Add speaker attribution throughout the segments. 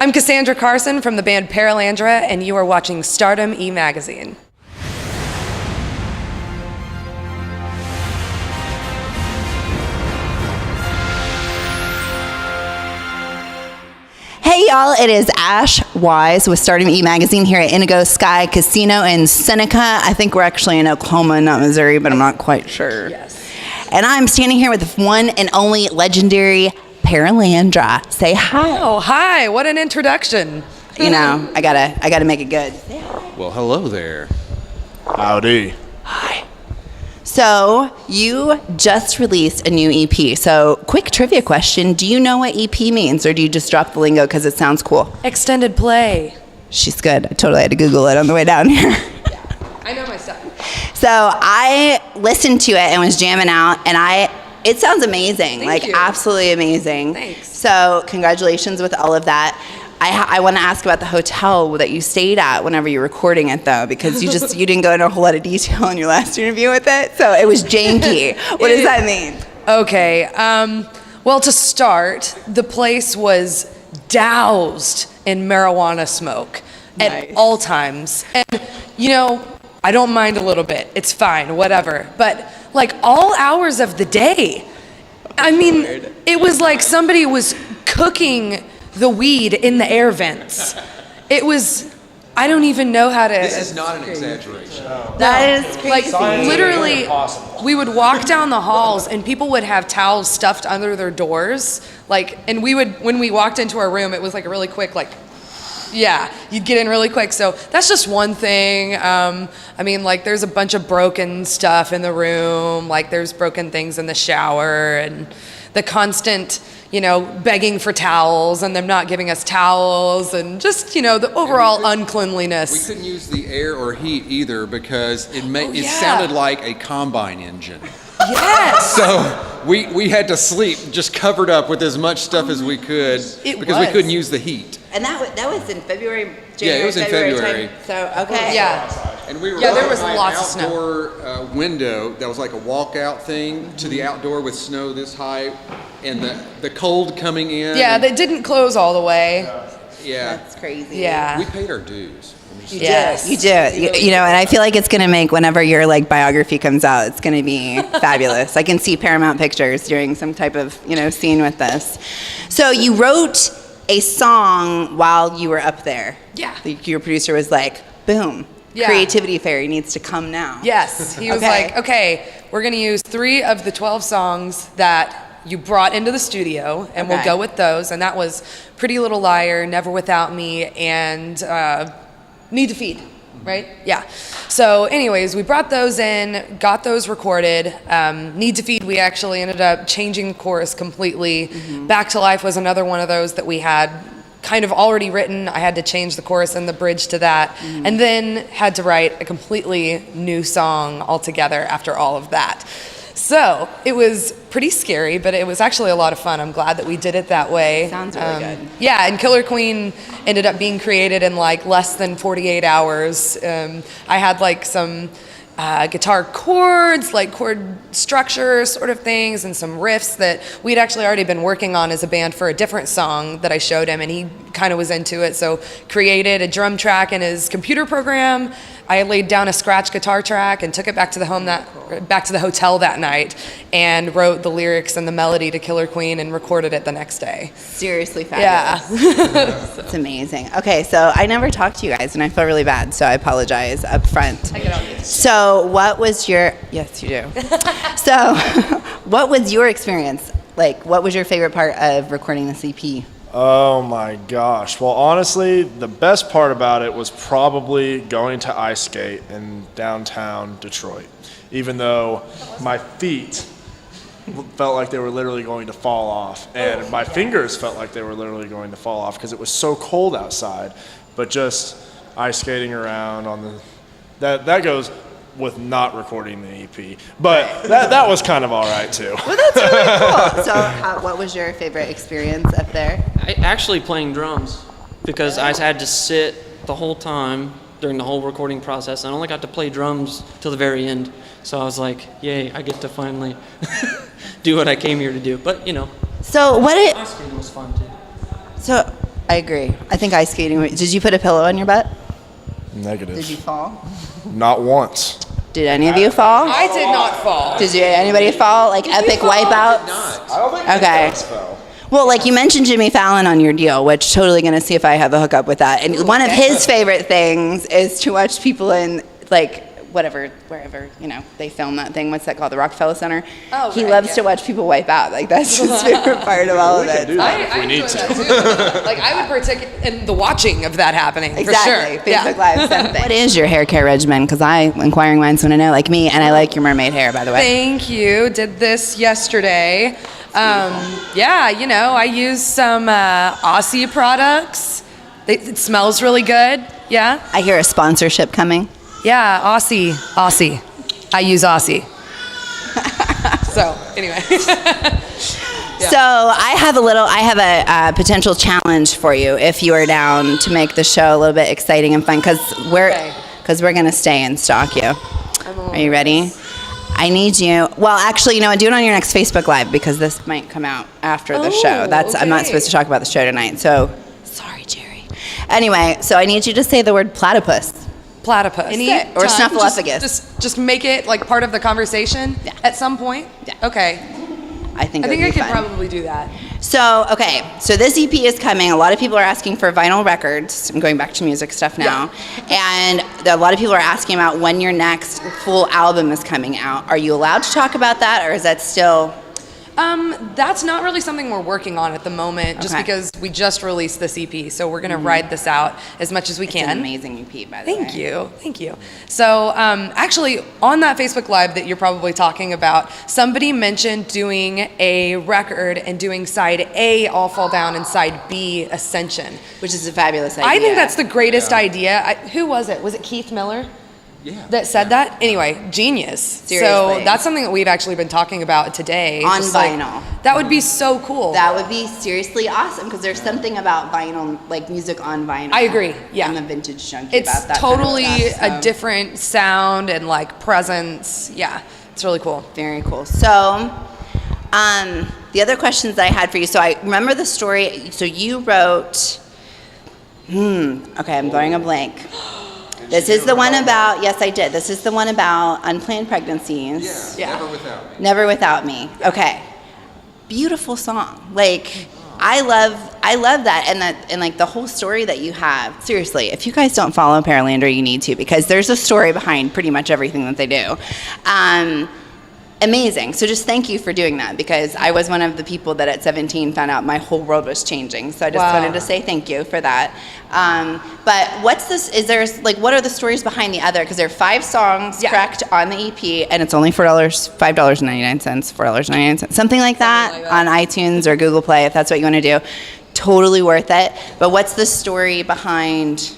Speaker 1: I'm Cassandra Carson from the band Paralandra, and you are watching Stardom E-Magazine.
Speaker 2: Hey y'all, it is Ash Wise with Stardom E-Magazine here at Indigo Sky Casino in Seneca. I think we're actually in Oklahoma, not Missouri, but I'm not quite sure.
Speaker 1: Yes.
Speaker 2: And I'm standing here with the one and only legendary Paralandra. Say hi.
Speaker 1: Oh, hi. What an introduction.
Speaker 2: You know, I gotta make it good.
Speaker 3: Well, hello there.
Speaker 4: Howdy.
Speaker 2: Hi. So, you just released a new EP. So, quick trivia question. Do you know what EP means, or do you just drop the lingo because it sounds cool?
Speaker 1: Extended play.
Speaker 2: She's good. I totally had to Google it on the way down here.
Speaker 1: I know my stuff.
Speaker 2: So, I listened to it and was jamming out, and it sounds amazing.
Speaker 1: Thank you.
Speaker 2: Absolutely amazing.
Speaker 1: Thanks.
Speaker 2: So, congratulations with all of that. I want to ask about the hotel that you stayed at whenever you were recording it, though, because you didn't go into a whole lot of detail in your last interview with it, so it was janky. What does that mean?
Speaker 1: Okay. Well, to start, the place was doused in marijuana smoke at all times. And, you know, I don't mind a little bit. It's fine, whatever. But, like, all hours of the day. I mean, it was like somebody was cooking the weed in the air vents. It was, I don't even know how to.
Speaker 3: This is not an exaggeration.
Speaker 2: That is crazy.
Speaker 1: Like, literally, we would walk down the halls and people would have towels stuffed under their doors. Like, and we would, when we walked into our room, it was like a really quick, like, yeah, you'd get in really quick. So that's just one thing. I mean, like, there's a bunch of broken stuff in the room. Like, there's broken things in the shower, and the constant, you know, begging for towels and them not giving us towels, and just, you know, the overall uncleanliness.
Speaker 3: We couldn't use the air or heat either because it
Speaker 1: yeah.
Speaker 3: sounded like a combine engine.
Speaker 1: Yes.
Speaker 3: So we had to sleep just covered up with as much stuff as we could because we couldn't use the heat.
Speaker 2: And that was in February, January,
Speaker 3: Yeah, it was in February.
Speaker 2: time. So, okay.
Speaker 1: Yeah.
Speaker 3: And we were
Speaker 1: Yeah, there was
Speaker 3: by
Speaker 1: lots of
Speaker 3: an
Speaker 1: snow.
Speaker 3: outdoor window that was like a walkout thing to the outdoor with snow this high, and the cold coming in.
Speaker 1: Yeah, they didn't close all the way.
Speaker 3: Yeah.
Speaker 2: That's crazy.
Speaker 1: Yeah.
Speaker 3: We paid our dues.
Speaker 1: Yes.
Speaker 2: You do. You know, and I feel like it's going to make, whenever your like biography comes out, it's going to be fabulous. I can see Paramount Pictures doing some type of, you know, scene with this. So you wrote a song while you were up there.
Speaker 1: Yeah.
Speaker 2: Your producer was like, boom,
Speaker 1: Yeah.
Speaker 2: Creativity Fairy needs to come now.
Speaker 1: Yes. He was
Speaker 2: Okay.
Speaker 1: like, okay, we're going to use 3 of the 12 songs that you brought into the studio, and we'll
Speaker 2: Okay.
Speaker 1: go with those. And that was Pretty Little Liar, Never Without Me, and Need to Feed, right? Yeah. So anyways, we brought those in, got those recorded. Need to Feed, we actually ended up changing the chorus completely. Back to Life was another one of those that we had kind of already written. I had to change the chorus and the bridge to that, and then had to write a completely new song altogether after all of that. So it was pretty scary, but it was actually a lot of fun. I'm glad that we did it that way.
Speaker 2: Sounds really good.
Speaker 1: Yeah, and Killer Queen ended up being created in like less than 48 hours. I had like some guitar chords, like chord structure sort of things, and some riffs that we'd actually already been working on as a band for a different song that I showed him, and he kind of was into it. So created a drum track in his computer program. I laid down a scratch guitar track and took it back to the hotel that night, and wrote the lyrics and the melody to Killer Queen and recorded it the next day.
Speaker 2: Seriously fabulous.
Speaker 1: Yeah.
Speaker 2: It's amazing. Okay, so I never talked to you guys, and I feel really bad, so I apologize up front. So what was your, yes, you do. So what was your experience? Like, what was your favorite part of recording this EP?
Speaker 4: Oh my gosh. Well, honestly, the best part about it was probably going to ice skate in downtown Detroit, even though my feet felt like they were literally going to fall off, and my fingers felt like they were literally going to fall off because it was so cold outside. But just ice skating around on that goes with not recording the EP, but that was kind of all right too.
Speaker 2: Well, that's really cool. So what was your favorite experience up there?
Speaker 5: Actually playing drums, because I had to sit the whole time during the whole recording process. I only got to play drums till the very end, so I was like, yay, I get to finally do what I came here to do. But, you know,
Speaker 2: So what it,
Speaker 5: ice skating was fun too.
Speaker 2: so I agree. I think ice skating. Did you put a pillow on your butt?
Speaker 4: Negative.
Speaker 2: Did you fall?
Speaker 4: Not once.
Speaker 2: Did any of you fall?
Speaker 1: I did not fall.
Speaker 2: Did anybody fall? Like epic wipeouts?
Speaker 4: I don't think
Speaker 2: Okay.
Speaker 4: fell.
Speaker 2: Well, like you mentioned Jimmy Fallon on your deal, which totally going to see if I have a hookup with that. And one of his favorite things is to watch people in like wherever, they film that thing. What's that called? The Rockefeller Center.
Speaker 1: Oh,
Speaker 2: he
Speaker 1: right,
Speaker 2: loves
Speaker 1: yeah.
Speaker 2: to watch people wipe out. Like that's his favorite part of all of
Speaker 4: We can
Speaker 2: it.
Speaker 4: do that if we
Speaker 1: I
Speaker 4: need
Speaker 1: enjoy
Speaker 4: to.
Speaker 1: that too. Like I would partake in the watching of that happening
Speaker 2: Exactly.
Speaker 1: for sure.
Speaker 2: Facebook Live, same thing. What is your hair care regimen? Because inquiring minds want to know, like me, and I like your mermaid hair, by the way.
Speaker 1: Thank you. Did this yesterday. I use some Aussie products. It smells really good. Yeah.
Speaker 2: I hear a sponsorship coming.
Speaker 1: Yeah, Aussie. I use Aussie. So, anyway.
Speaker 2: So I have a potential challenge for you if you are down to make the show a little bit exciting and fun because we're going to stay and stalk you. Are you ready? I need you. Well, actually, do it on your next Facebook Live because this might come out after the show. I'm not supposed to talk about the show tonight. So, sorry, Jerry. Anyway, so I need you to say the word platypus.
Speaker 1: Platypus.
Speaker 2: Or snuffleupagus.
Speaker 1: Just make it like part of the conversation at some point?
Speaker 2: Yeah.
Speaker 1: Okay.
Speaker 2: I think
Speaker 1: I could
Speaker 2: fun.
Speaker 1: probably do that.
Speaker 2: So this EP is coming. A lot of people are asking for vinyl records. I'm going back to music stuff now. Yeah. And a lot of people are asking about when your next full album is coming out. Are you allowed to talk about that, or is that still...
Speaker 1: That's not really something we're working on at the moment, just because we just released this EP, so we're going to ride this out as much as we can.
Speaker 2: It's an amazing EP, by the way.
Speaker 1: Thank you. So, actually, on that Facebook Live that you're probably talking about, somebody mentioned doing a record and doing side A, All Fall Down, and side B, Ascension.
Speaker 2: Which is a fabulous idea.
Speaker 1: I think that's the greatest idea. Who was it? Was it Keith Miller?
Speaker 3: Yeah.
Speaker 1: That said that? Anyway, genius.
Speaker 2: Seriously.
Speaker 1: So that's something that we've actually been talking about today.
Speaker 2: On
Speaker 1: Just
Speaker 2: vinyl.
Speaker 1: That would be so cool.
Speaker 2: That would be seriously awesome because there's something about vinyl, like music on vinyl.
Speaker 1: I agree, yeah.
Speaker 2: I'm a vintage junkie
Speaker 1: It's
Speaker 2: about that
Speaker 1: totally
Speaker 2: kind of stuff,
Speaker 1: a different sound and like presence. Yeah, it's really cool.
Speaker 2: Very cool. So, the other questions that I had for you. So I remember the story. So you wrote. Okay, I'm drawing a blank. This is the one about. Yes, I did. This is the one about unplanned pregnancies.
Speaker 3: Yeah. Never Without Me.
Speaker 2: Never Without Me. Okay. Beautiful song. Like I love that and like the whole story that you have. Seriously, if you guys don't follow Paralandra, you need to because there's a story behind pretty much everything that they do. Amazing. So just thank you for doing that because I was one of the people that at 17 found out my whole world was changing. So I just wanted to say thank you for that. But what's this? What are the stories behind the other? Because there are 5 songs, correct, on the EP, and it's only $5.99, $4.99, something like that on iTunes or Google Play if that's what you want to do. Totally worth it. But what's the story behind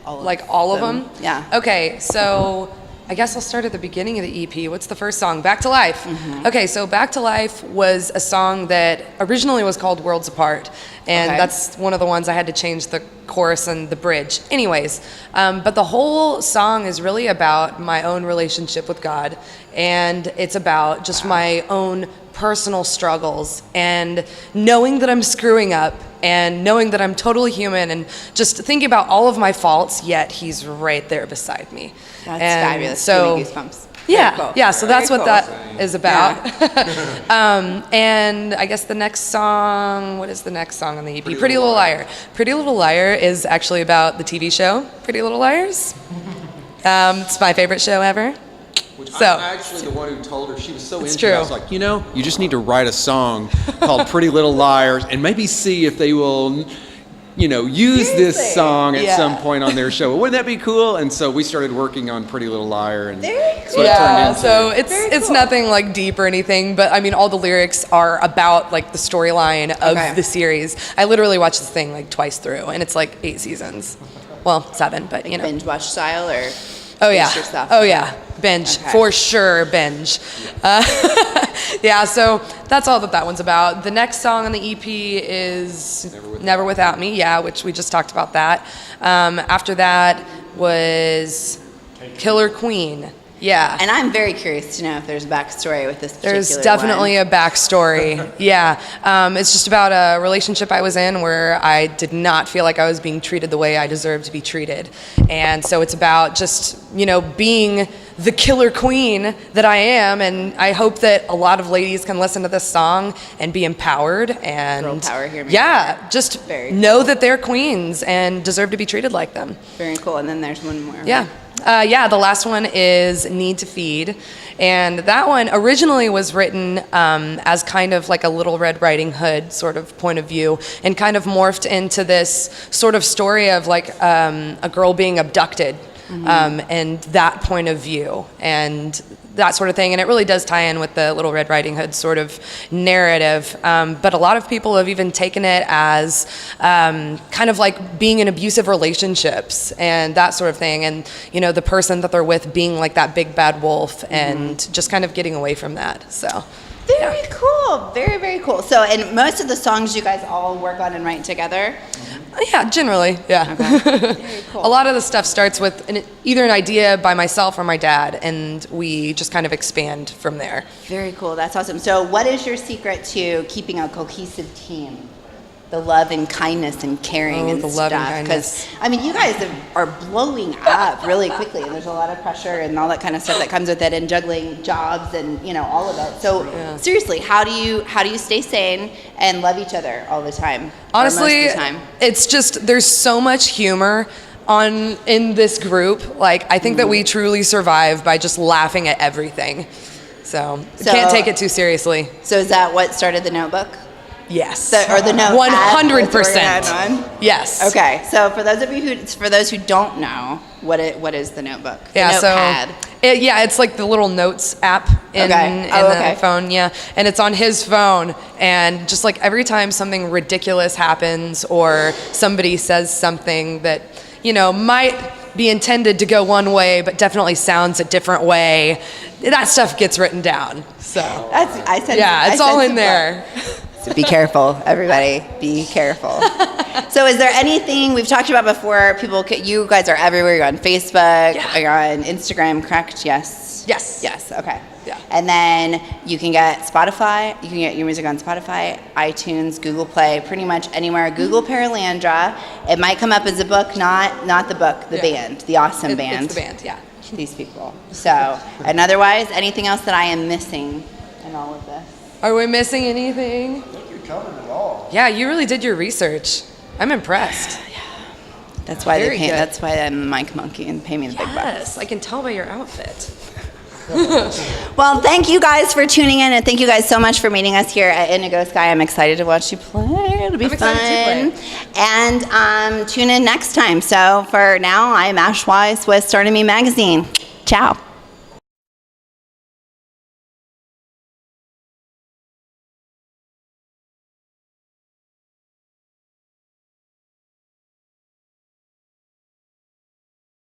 Speaker 1: all of them?
Speaker 2: Yeah.
Speaker 1: Okay, so I guess I'll start at the beginning of the EP. What's the first song? Back to Life. Okay, so Back to Life was a song that originally was called Worlds Apart. And that's one of the ones I had to change the chorus and the bridge. Anyways, but the whole song is really about my own relationship with God. And it's about just my own personal struggles and knowing that I'm screwing up and knowing that I'm totally human and just thinking about all of my faults, yet he's right there beside me.
Speaker 2: That's
Speaker 1: and
Speaker 2: fabulous.
Speaker 1: So,
Speaker 2: Giving goosebumps.
Speaker 1: Yeah, so that's what that is about.
Speaker 2: Yeah.
Speaker 1: And I guess the next song, what is the next song on the EP? Pretty Little Liar. Pretty Little Liar is actually about the TV show, Pretty Little Liars. It's my favorite show ever.
Speaker 3: I'm actually the one who told her. She was so into
Speaker 1: true.
Speaker 3: it. I was like, you just need to write a song called Pretty Little Liars and maybe see if they will, use this song at some point on their show. Wouldn't that be cool? And so we started working on Pretty Little Liar. And that's what it turned into.
Speaker 1: So it's nothing like deep or anything, but I mean, all the lyrics are about like the storyline of the series. I literally watched this thing like twice through, and it's like 8 seasons. Well, 7, but
Speaker 2: Binge watch style or?
Speaker 1: Oh yeah.
Speaker 2: Stuff?
Speaker 1: Oh yeah. Binge. For sure, binge. So that's all that one's about. The next song on the EP is Never Without Me, which we just talked about that. After that was Killer Queen. Yeah.
Speaker 2: And I'm very curious to know if there's a backstory with this particular
Speaker 1: There's definitely
Speaker 2: one.
Speaker 1: a backstory. Yeah. It's just about a relationship I was in where I did not feel like I was being treated the way I deserved to be treated. And so it's about just, being the killer queen that I am. And I hope that a lot of ladies can listen to this song and be empowered and
Speaker 2: Girl power here.
Speaker 1: just
Speaker 2: Very
Speaker 1: know that they're queens and deserve to be treated like them.
Speaker 2: Very cool. And then there's one more.
Speaker 1: Yeah. The last one is Need to Feed. And that one originally was written as kind of like a Little Red Riding Hood sort of point of view, and kind of morphed into this sort of story of like a girl being abducted, and that point of view and that sort of thing. And it really does tie in with the Little Red Riding Hood sort of narrative. But a lot of people have even taken it as kind of like being in abusive relationships and that sort of thing. And, the person that they're with being like that big bad wolf and just kind of getting away from that. So.
Speaker 2: Very cool. Very, very cool. So, and most of the songs you guys all work on and write together?
Speaker 1: Yeah, generally, yeah.
Speaker 2: Okay. Very cool.
Speaker 1: A lot of the stuff starts with either an idea by myself or my dad, and we just kind of expand from there.
Speaker 2: Very cool. That's awesome. So what is your secret to keeping a cohesive team? The love and kindness and caring and
Speaker 1: the
Speaker 2: stuff.
Speaker 1: love and kindness.
Speaker 2: Because, you guys are blowing up really quickly, and there's a lot of pressure and all that kind of stuff that comes with it, and juggling jobs and, all of it. So seriously, how do you stay sane and love each other all the time?
Speaker 1: Honestly,
Speaker 2: most of the time?
Speaker 1: It's just, there's so much humor in this group. Like, I think that we truly survive by just laughing at everything. So can't take it too seriously.
Speaker 2: So is that what started the Notebook?
Speaker 1: Yes.
Speaker 2: Or the note
Speaker 1: 100%. Yes.
Speaker 2: Okay. So for those who don't know, what is the Notebook? The notepad.
Speaker 1: It's like the little notes app in the phone. Yeah, and it's on his phone. And just like every time something ridiculous happens or somebody says something that might be intended to go one way, but definitely sounds a different way, that stuff gets written down. So it's all in there.
Speaker 2: So be careful, everybody. Be careful. So is there anything we've talked about before? You guys are everywhere. You're on Facebook. You're on Instagram, correct? Yes. Yes. Okay.
Speaker 1: Yeah.
Speaker 2: And then you can get Spotify. You can get your music on Spotify, iTunes, Google Play, pretty much anywhere. Google Paralandra. It might come up as a book, not the book, the band, the awesome band.
Speaker 1: It's the band, yeah.
Speaker 2: These people. So, and otherwise, anything else that I am missing in all of this?
Speaker 1: Are we missing anything?
Speaker 4: I think you covered it all.
Speaker 1: Yeah, you really did your research. I'm impressed.
Speaker 2: That's why
Speaker 1: Very good.
Speaker 2: That's why I'm a mic monkey and pay me the big bucks.
Speaker 1: Yes, I can tell by your outfit.
Speaker 2: Well, thank you guys for tuning in, and thank you guys so much for meeting us here at Indigo Sky. I'm excited to watch you play. It'll be fun. And tune in next time. So for now, I'm Ash Weiss with Stardom E-Magazine. Ciao.